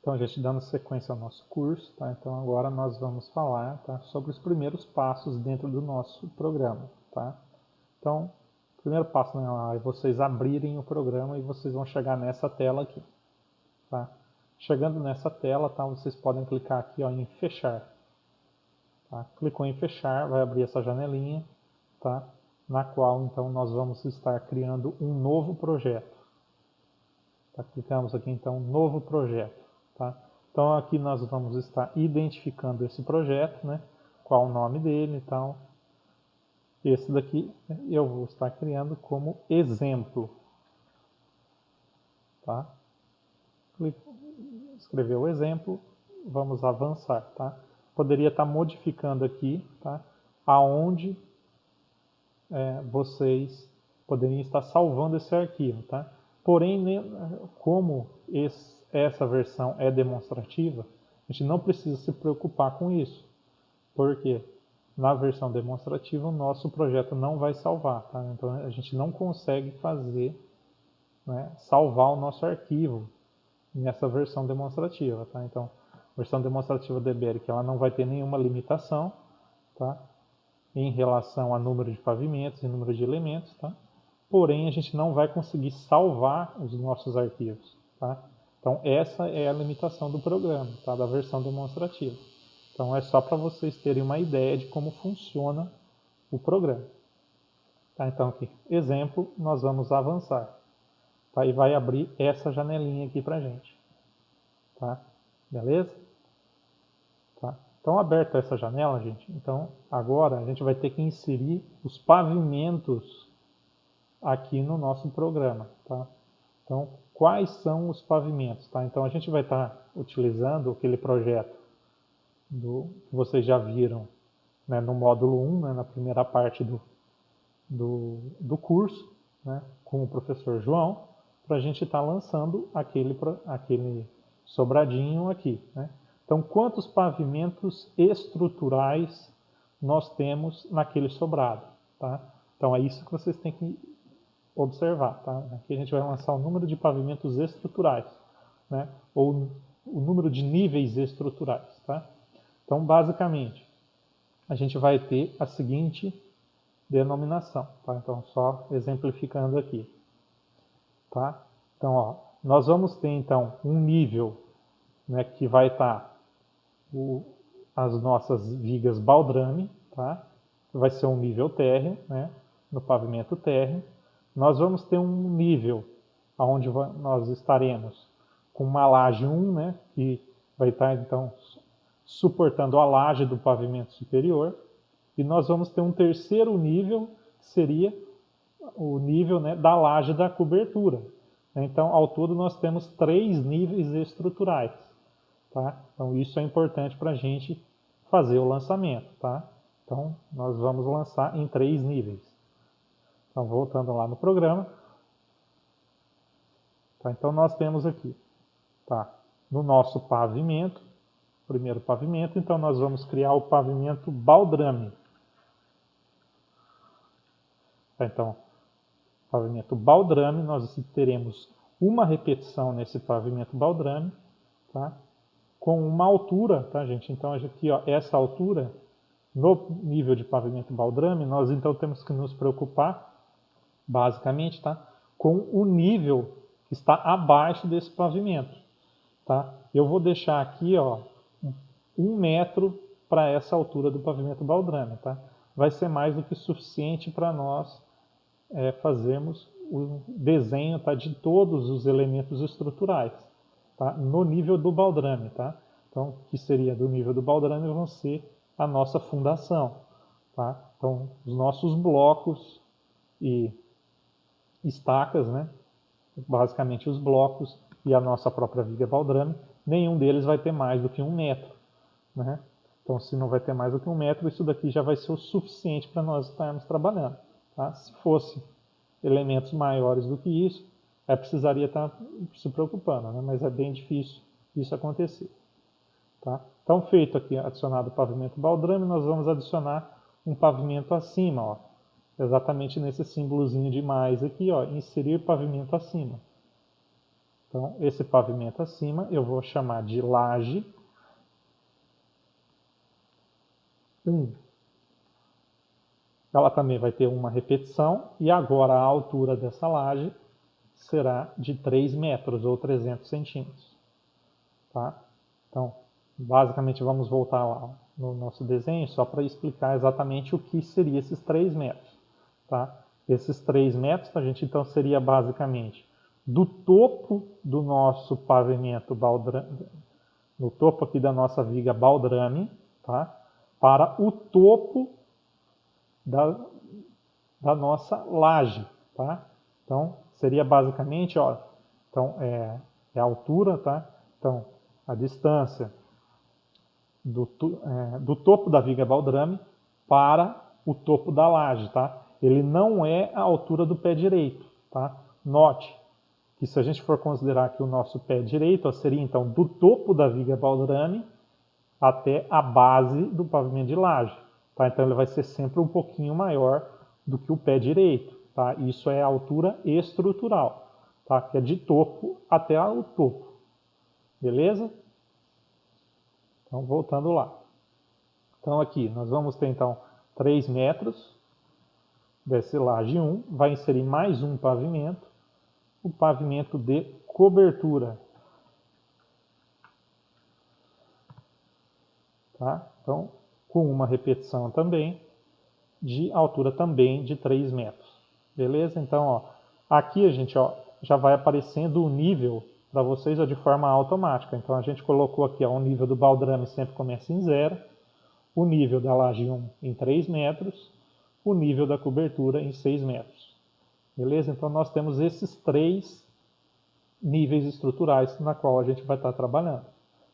Então, gente, dando sequência ao nosso curso, tá? Então agora nós vamos falar, tá, sobre os primeiros passos dentro do nosso programa, tá? Então, o primeiro passo, né, é vocês abrirem o programa e vocês vão chegar nessa tela aqui, tá? Chegando nessa tela, tá, vocês podem clicar aqui, ó, em fechar, tá? Clicou em fechar, vai abrir essa janelinha, tá? Na qual então nós vamos estar criando um novo projeto. Tá? Clicamos aqui então novo projeto, tá? Então aqui nós vamos estar identificando esse projeto, né? Qual o nome dele, então esse daqui eu vou estar criando como exemplo, tá? Escreveu o exemplo, vamos avançar, tá? Poderia estar modificando aqui, tá? Aonde vocês poderiam estar salvando esse arquivo, tá? Porém, como essa versão é demonstrativa, a gente não precisa se preocupar com isso, porque na versão demonstrativa o nosso projeto não vai salvar, tá? Então a gente não consegue fazer, né, salvar o nosso arquivo nessa versão demonstrativa, tá? Então, a versão demonstrativa do EBERIC, ela não vai ter nenhuma limitação, tá? Em relação a número de pavimentos e número de elementos, tá? Porém, a gente não vai conseguir salvar os nossos arquivos, tá? Então, essa é a limitação do programa, tá? Da versão demonstrativa. Então, é só para vocês terem uma ideia de como funciona o programa. Tá? Então, aqui, exemplo, nós vamos avançar. Tá? E vai abrir essa janelinha aqui para a gente. Tá? Beleza? Tá? Então, aberta essa janela, gente, então agora a gente vai ter que inserir os pavimentos aqui no nosso programa, tá? Então, quais são os pavimentos, tá? Então, a gente vai estar utilizando aquele projeto que vocês já viram, né, no módulo 1, né, na primeira parte do curso, né, com o professor João, para a gente estar lançando aquele sobradinho aqui, né? Então, quantos pavimentos estruturais nós temos naquele sobrado, tá? Então, é isso que vocês têm que observar, tá? Aqui a gente vai lançar o número de pavimentos estruturais, né? Ou o número de níveis estruturais, tá? Então, basicamente, a gente vai ter a seguinte denominação, tá? Então, só exemplificando aqui, tá? Então, ó, nós vamos ter, então, um nível, né, que vai estar as nossas vigas baldrame, tá? Vai ser um nível térreo, né? No pavimento térreo. Nós vamos ter um nível onde nós estaremos com uma laje 1, né? Que vai estar, então, suportando a laje do pavimento superior. E nós vamos ter um terceiro nível, que seria o nível, né, da laje da cobertura. Então, ao todo, nós temos 3 níveis estruturais. Tá? Então, isso é importante para a gente fazer o lançamento. Tá? Então, nós vamos lançar em 3 níveis. Então, voltando lá no programa. Tá? Então, nós temos aqui, tá, no nosso pavimento, primeiro pavimento, então nós vamos criar o pavimento baldrame. Tá? Então, pavimento baldrame, nós teremos uma repetição nesse pavimento baldrame, tá? Com uma altura, tá, gente? Então, aqui, ó, essa altura, no nível de pavimento baldrame, nós então temos que nos preocupar, basicamente, tá, com o nível que está abaixo desse pavimento, tá? Eu vou deixar aqui, ó, 1 metro para essa altura do pavimento baldrame, tá? Vai ser mais do que suficiente para nós fazermos o desenho, tá, de todos os elementos estruturais, tá, no nível do baldrame, tá? Então, que seria do nível do baldrame vão ser a nossa fundação, tá? Então, os nossos blocos e estacas, né? Basicamente os blocos e a nossa própria viga baldrame, nenhum deles vai ter mais do que 1 metro, né? Então, se não vai ter mais do que 1 metro, isso daqui já vai ser o suficiente para nós estarmos trabalhando, tá? Se fosse elementos maiores do que isso, precisaria estar se preocupando, né? Mas é bem difícil isso acontecer. Tá? Então, feito aqui, adicionado o pavimento baldrame, nós vamos adicionar um pavimento acima, ó, exatamente nesse símbolozinho de mais aqui, ó, inserir pavimento acima. Então, esse pavimento acima eu vou chamar de laje 1. Ela também vai ter uma repetição e agora a altura dessa laje será de 3 metros ou 300 centímetros. Tá? Então, basicamente vamos voltar lá no nosso desenho só para explicar exatamente o que seria esses 3 metros. Tá? Esses 3 metros, a gente então seria basicamente do topo do nosso pavimento baldrame, no topo aqui da nossa viga baldrame, tá? Para o topo da nossa laje, tá? Então, seria basicamente, ó, então é a altura, tá? Então, a distância do topo da viga baldrame para o topo da laje, tá? Ele não é a altura do pé direito, tá? Note que se a gente for considerar que o nosso pé direito, ó, seria então do topo da viga baldrame até a base do pavimento de laje, tá? Então ele vai ser sempre um pouquinho maior do que o pé direito, tá? Isso é a altura estrutural, tá? Que é de topo até o topo, beleza? Então, voltando lá. Então, aqui, nós vamos ter, então, 3 metros desse laje 1. Vai inserir mais um pavimento, o pavimento de cobertura. Tá? Então, com uma repetição também, de altura também de 3 metros. Beleza? Então, ó, aqui a gente já vai aparecendo o nível para vocês de forma automática. Então, a gente colocou aqui o nível do baldrame sempre começa em 0. O nível da laje 1 em 3 metros, o nível da cobertura em 6 metros. Beleza? Então nós temos esses 3 níveis estruturais na qual a gente vai estar trabalhando.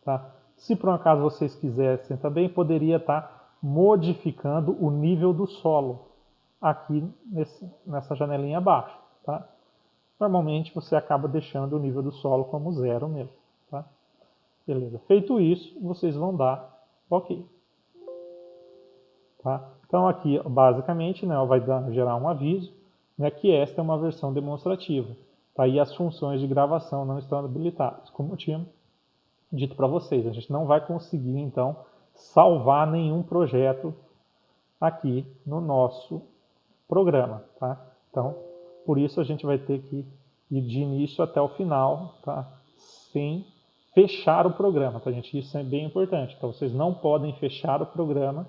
Tá? Se por um acaso vocês quisessem também, poderia estar modificando o nível do solo aqui nessa janelinha abaixo. Tá? Normalmente você acaba deixando o nível do solo como 0 mesmo. Tá? Beleza. Feito isso, vocês vão dar OK. Tá? Então aqui, basicamente, né, vai gerar um aviso, né, que esta é uma versão demonstrativa. Tá? E as funções de gravação não estão habilitadas, como eu tinha dito para vocês. A gente não vai conseguir, então, salvar nenhum projeto aqui no nosso programa. Tá? Então, por isso a gente vai ter que ir de início até o final, tá? Sem fechar o programa. Tá, gente? Isso é bem importante. Então, vocês não podem fechar o programa,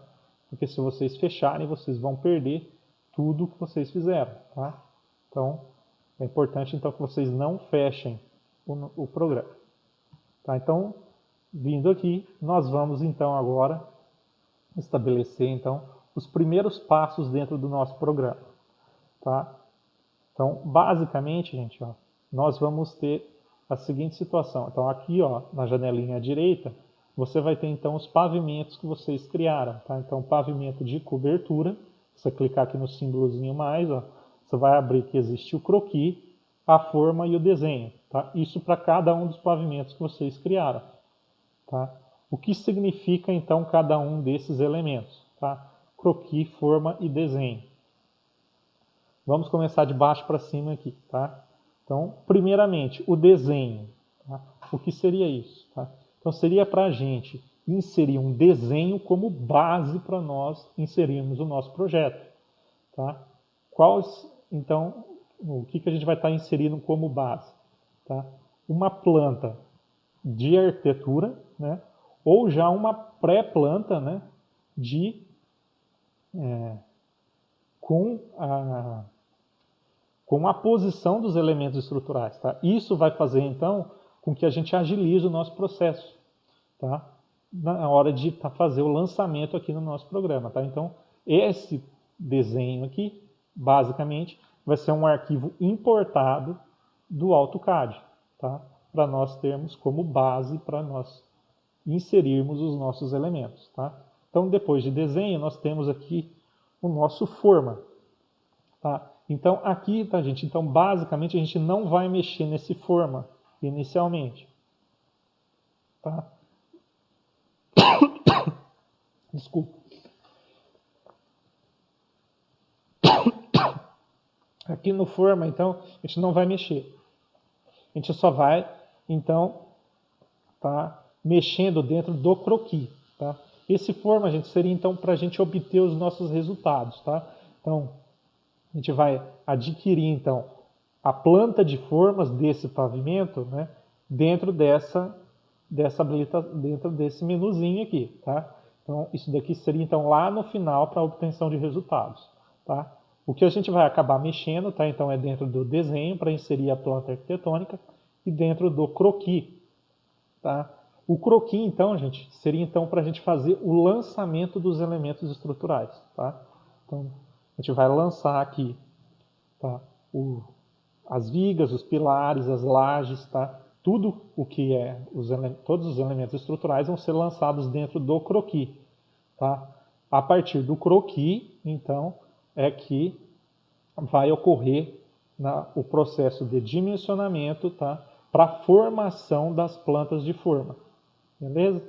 porque se vocês fecharem, vocês vão perder tudo que vocês fizeram. Tá? Então, é importante então, que vocês não fechem o programa. Tá? Então, vindo aqui, nós vamos então agora estabelecer então, os primeiros passos dentro do nosso programa. Tá? Então, basicamente, gente, nós vamos ter a seguinte situação. Então, aqui na janelinha à direita, você vai ter então os pavimentos que vocês criaram. Tá? Então, pavimento de cobertura, você clicar aqui no símbolozinho mais, você vai abrir que existe o croquis, a forma e o desenho. Tá? Isso para cada um dos pavimentos que vocês criaram. Tá? O que significa então cada um desses elementos? Tá? Croquis, forma e desenho. Vamos começar de baixo para cima aqui. Tá? Então, primeiramente, o desenho. Tá? O que seria isso? Tá? Então, seria para a gente inserir um desenho como base para nós inserirmos o nosso projeto. Tá? Então, o que a gente vai estar inserindo como base? Tá? Uma planta de arquitetura, né? Ou já uma pré-planta, né? Com a posição dos elementos estruturais. Tá? Isso vai fazer, então, com que a gente agilize o nosso processo, tá? Na hora de fazer o lançamento aqui no nosso programa. Tá? Então, esse desenho aqui, basicamente, vai ser um arquivo importado do AutoCAD, tá? Para nós termos como base para nós inserirmos os nossos elementos. Tá? Então, depois de desenho, nós temos aqui o nosso forma. Tá? Então, aqui, tá, gente? Então, basicamente, a gente não vai mexer nesse forma inicialmente. Tá? Desculpa. Aqui no forma, então, a gente não vai mexer. A gente só vai, então, tá mexendo dentro do croquis, tá? Esse forma, gente, seria então para a gente obter os nossos resultados, tá? Então, a gente vai adquirir então a planta de formas desse pavimento, né, dentro dentro desse menuzinho aqui, tá? Então, isso daqui seria então lá no final para a obtenção de resultados, tá? O que a gente vai acabar mexendo, tá? Então é dentro do desenho para inserir a planta arquitetônica e dentro do croquis, tá? O croquis, então, gente, seria então para a gente fazer o lançamento dos elementos estruturais, tá? Então, a gente vai lançar aqui, tá? As vigas, os pilares, as lajes, tá? Tudo o que é todos os elementos estruturais vão ser lançados dentro do croquis, tá? A partir do croquis, então, é que vai ocorrer o processo de dimensionamento, tá? Para a formação das plantas de forma, beleza?